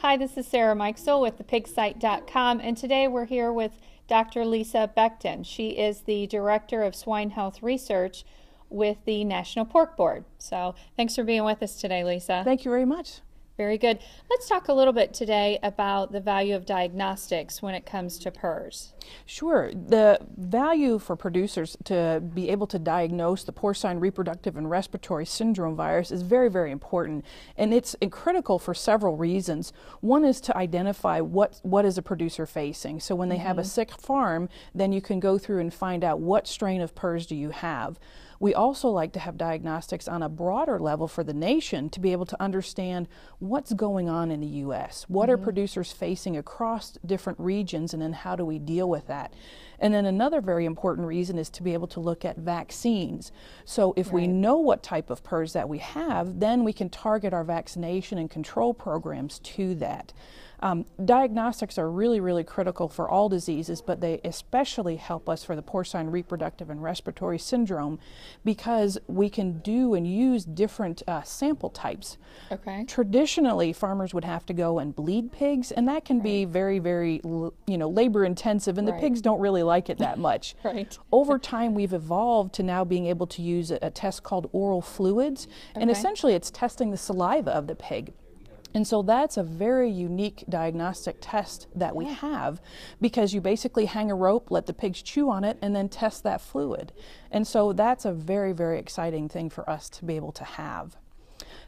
Hi, this is Sarah Mikesell with thepigsite.com, and today we're here with Dr. Lisa Becton. She is the Director of Swine Health Research with the National Pork Board. So thanks for being with us today, Lisa. Thank you very much. Very good. Let's talk a little bit today about the value of diagnostics when it comes to PRRS. Sure. The value for producers to be able to diagnose the porcine reproductive and respiratory syndrome virus is very, very important. And it's critical for several reasons. One is to identify what is a producer facing. So when they have a sick farm, then you can go through and find out what strain of PRRS do you have. We also like to have diagnostics on a broader level for the nation to be able to understand what's going on in the U.S. What are producers facing across different regions, and then how do we deal with that? And then another very important reason is to be able to look at vaccines. So if we know what type of PRRS that we have, then we can target our vaccination and control programs to that. Diagnostics are really, really critical for all diseases, but they especially help us for the porcine reproductive and respiratory syndrome because we can do and use different sample types. Okay. Traditionally, farmers would have to go and bleed pigs, and that can be very, very, labor intensive, and the pigs don't really like it that much. Over time, we've evolved to now being able to use a test called oral fluids, and essentially it's testing the saliva of the pig. And so that's a very unique diagnostic test that we have, because you basically hang a rope, let the pigs chew on it, and then test that fluid. And so that's a very, very exciting thing for us to be able to have.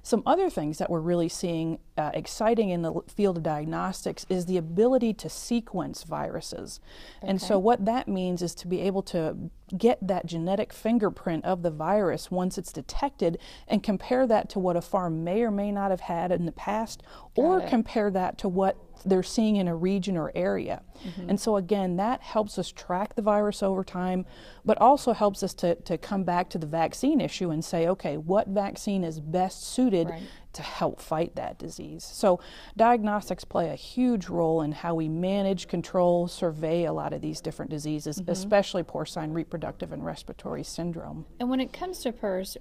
Some other things that we're really seeing exciting in the field of diagnostics is the ability to sequence viruses. And so what that means is to be able to get that genetic fingerprint of the virus once it's detected and compare that to what a farm may or may not have had in the past, or compare that to what they're seeing in a region or area. And so again, that helps us track the virus over time, but also helps us to come back to the vaccine issue and say, okay, what vaccine is best suited to help fight that disease? So diagnostics play a huge role in how we manage, control, survey a lot of these different diseases, especially porcine reproductive and respiratory syndrome. And when it comes to PRRS,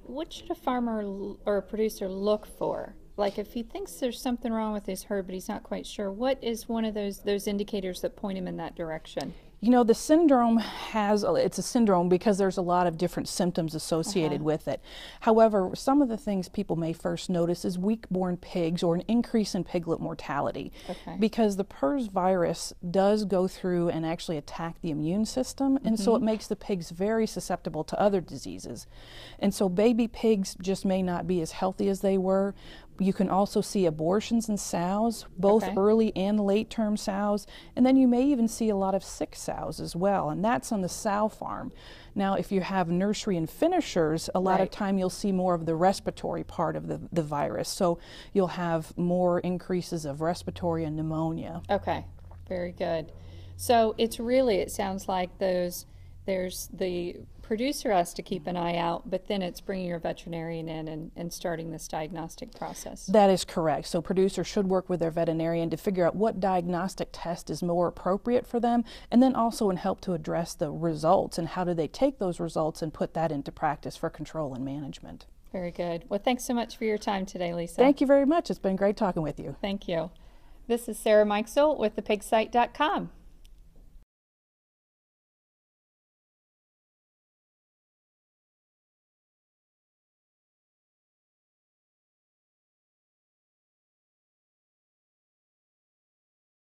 what should a farmer or a producer look for? Like if he thinks there's something wrong with his herd, but he's not quite sure, what is one of those indicators that point him in that direction? You know, the syndrome it's a syndrome because there's a lot of different symptoms associated with it. However, some of the things people may first notice is weak-born pigs or an increase in piglet mortality. Because the PRRS virus does go through and actually attack the immune system, and so it makes the pigs very susceptible to other diseases. And so baby pigs just may not be as healthy as they were. You can also see abortions in sows, both early and late-term sows, and then you may even see a lot of sick sows as well, and that's on the sow farm. Now, if you have nursery and finishers, a lot of time you'll see more of the respiratory part of the virus, so you'll have more increases of respiratory and pneumonia. Okay, very good. So it sounds like there's the producer has to keep an eye out, but then it's bringing your veterinarian in and starting this diagnostic process. That is correct. So producers should work with their veterinarian to figure out what diagnostic test is more appropriate for them, and then also help to address the results and how do they take those results and put that into practice for control and management. Very good. Well, thanks so much for your time today, Lisa. Thank you very much. It's been great talking with you. Thank you. This is Sarah Mikesell with thepigsite.com.